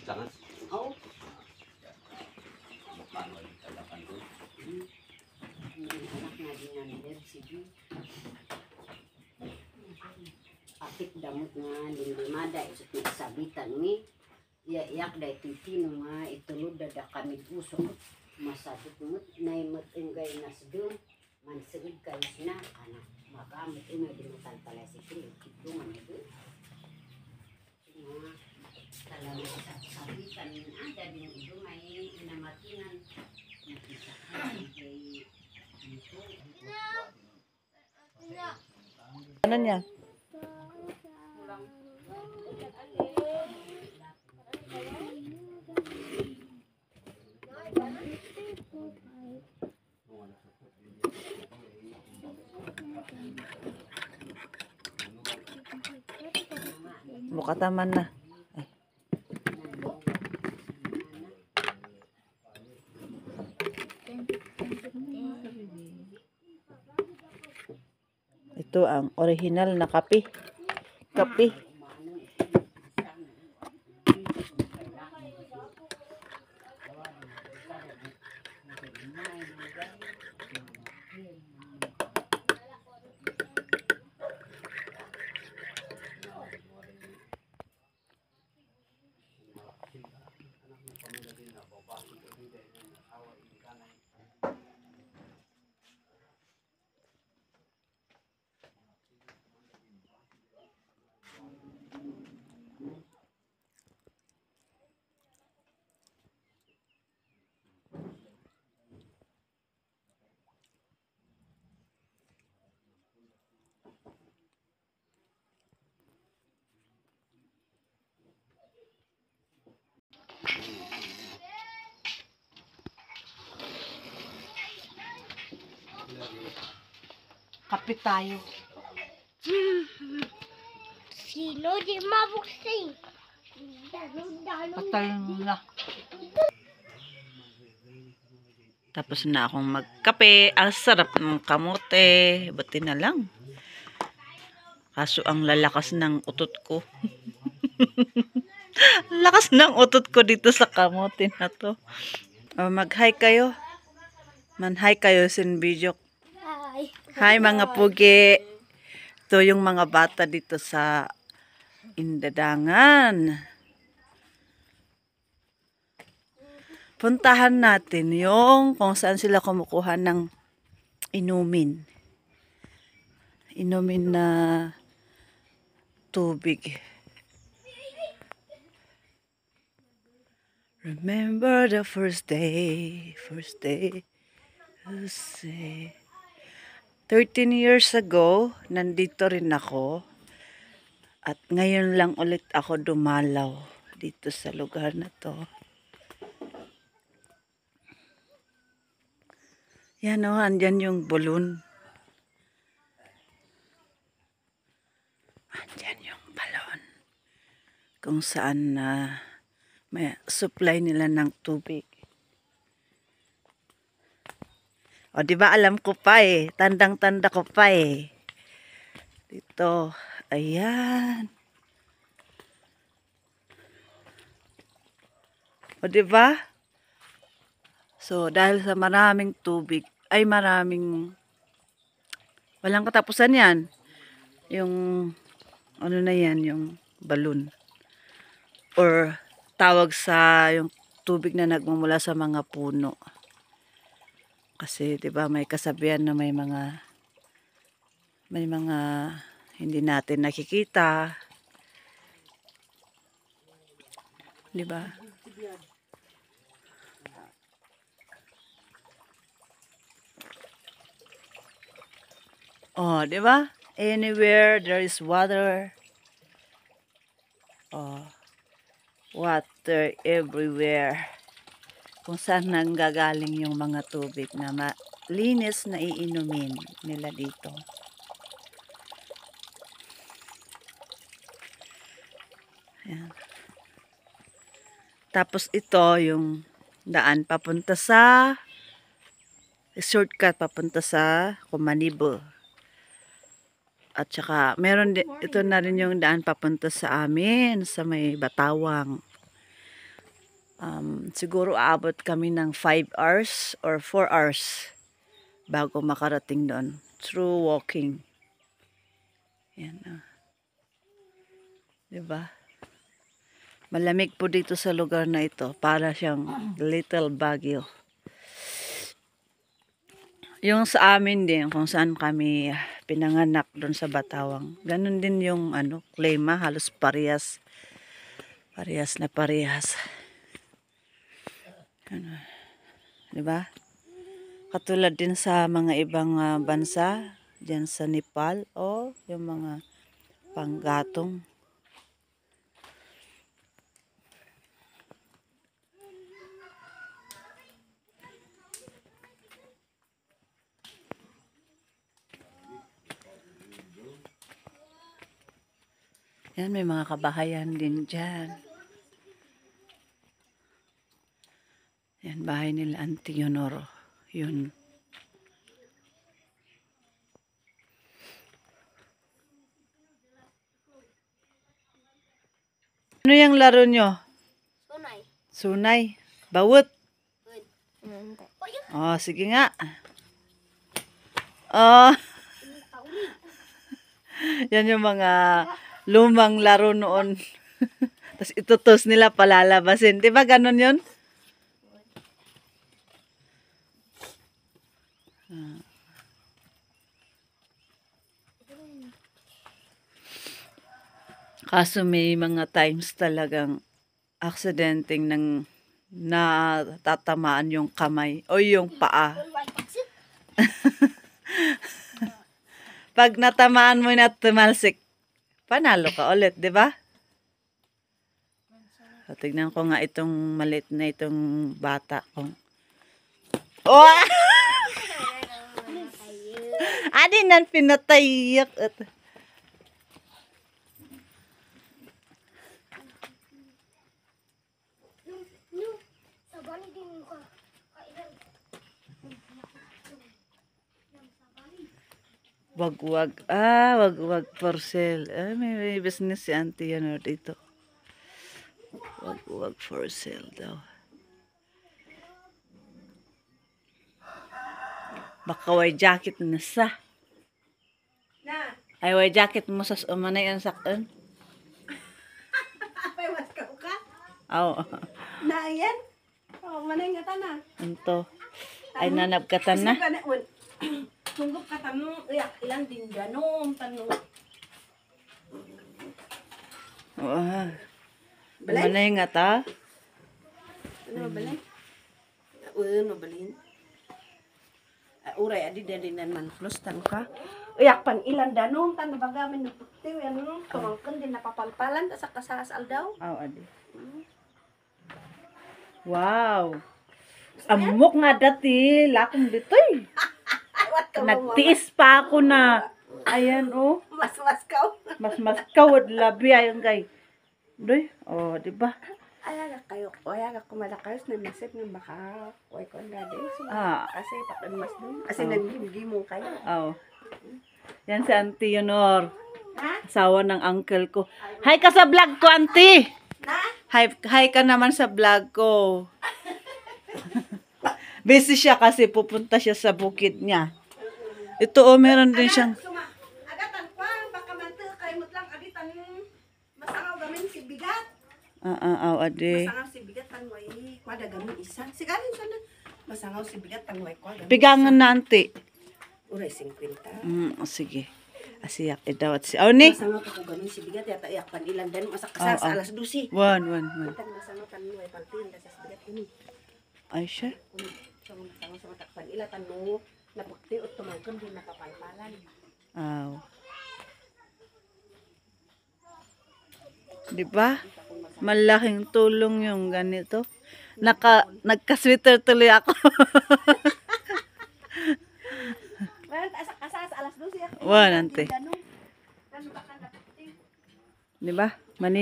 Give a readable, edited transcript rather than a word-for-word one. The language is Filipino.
Jangan. Oh. Paano yung talakan doon? Anak nga din nandir, sige. Apit damot nga limlimada, isot nagsabitan ni. Iyak day titino nga itulod dada kami usok. Masabot mo, naimot ingay nasdum. Mansagid kayo na, anak. Makamot ingay dimutan pala si Kilo. Ito man ito. Nga, talagang sabitan yun. Ada din ito may inamatinan. Ano niya? Bukataman na. Ay. Ito ang original na kape. Kape. Kape tayo. Sino di mabuksin? Patay na. Tapos na akong magkape. Ang sarap ng kamote. Buti na lang. Kaso ang lalakas ng utot ko. Lakas ng utot ko dito sa kamote na to. Mag-hi kayo. Man-hi kayo sin video. Hi. Hi mga pugi. Ito yung mga bata dito sa Indadangan. Puntahan natin yung kung saan sila kumukuha ng inumin. Inumin na tubig. Remember the first day, you say. 13 years ago, nandito rin ako. At ngayon lang ulit ako dumalaw dito sa lugar na to. Yan o, andyan yung balon. Andyan yung balon. Kung saan may supply nila ng tubig. O, di ba alam ko pa eh. Tandang-tanda ko pa eh. Dito. Ayan. O, di ba? So, dahil sa maraming tubig, ay maraming, walang katapusan yan. Yung, ano na yan, yung balon. Or, tawag sa yung tubig na nagmumula sa mga puno. Kasi 'di ba may kasabihan na may mga hindi natin nakikita. 'Di ba? Oh, 'di ba? Anywhere there is water. Oh, water everywhere. Kung saan nanggagaling yung mga tubig na malinis na iinumin nila dito. Ayan. Tapos ito yung daan papunta sa shortcut papunta sa Kumanibo. At saka meron din, ito na rin yung daan papunta sa amin sa may Batawang. siguro aabot kami ng 5 hours or 4 hours bago makarating doon through walking. Yan. Diba? Malamig po dito sa lugar na ito. Para siyang Little Baguio. Yung sa amin din, kung saan kami pinanganak doon sa Batawang. Ganun din yung klima, halos parehas. Parehas na parehas. Diba? Katulad din sa mga ibang bansa, dyan sa Nepal, o yung mga panggatong. Yan, may mga kabahayan din dyan. Yan, bahay nila Auntie Yonoro. Yun. Ano yung laro nyo? Sunay. Sunay. Bawot. Hindi. Oh, sige nga. Oh. Yan yung mga lumang laro noon. Tapos itutos nila palalabasin. Di ba ganun yun? Kaso may mga times talagang aksidenteng nang natatamaan yung kamay o yung paa. Pag natamaan mo na tumalsik, panalo ka ulit, di ba? So, tignan ko nga itong malit na itong bata kong. Oh! Adi nan pinatayak. Sabali din ko. Wag-wag. Wag-wag for sale. May business si Auntie yan dito. Wag-wag for sale daw. Baka way jacket na sa. Ay, way jacket mo sa umanay ang sakon. Apay was ka ka? Aw. Na yan? Oh, manay nga tana. Anto. Ay, nanab ka ta na. Tunggup ka tanong, ilang din ganom tanong. Umanay nga ta. Ano balay? Ano balin? Uray adi dadinan man plus tan ka. Uyak pan ilan danom tan bagamin ng putih ano tumangken din napapalpalan sa kasasal daw. Aw, adi. Wow. Amok nga dati, lakom ditoy. Nagtiis pa ako na. Ayan, oh. Mas kaw. Mas kawad labi ayon kay. Doy, oh, di ba? Ayaga kayo. Ayaga kumalakayos na masip ng baka. Kuy ko na din. Kasi pakan mas dun. Kasi nagbibigay mo kayo. Oh. Yan si Auntie Yonor. Ha? Asawa ng uncle ko. Hi ka sa vlog ko, Auntie. Na? Hi ka naman sa vlog ko. Busy siya kasi pupunta siya sa bukid niya. Ito, oh, meron din siyang... Agatan kwa. Baka mantel kayo mo lang. Agitan masangaw gamin si bigat. Ade. Masangaw si bigat tanway. Kwa gamin isa. Sigarin sana. Masangaw si bigat tanway kwa gamin. Pigangan na, Auntie. Uray 50. Sige. Asiyak daw at si... Oh, ni? Masangaw ko gamin si bigat. Yata iyak pan ilan. Dan masak kasas alas 12. One. Tan masangaw tanway pantin. Dasas bigat ini. Ay, siya. Sama sa matakpan ila tanong napukti at tumangkon din napapalpalan. Aw. Di ba? Malaking tulong yung ganito. Nagka-sweater tuloy ako. Well, kasas alas 12 yak. Ante. Di ba? Mani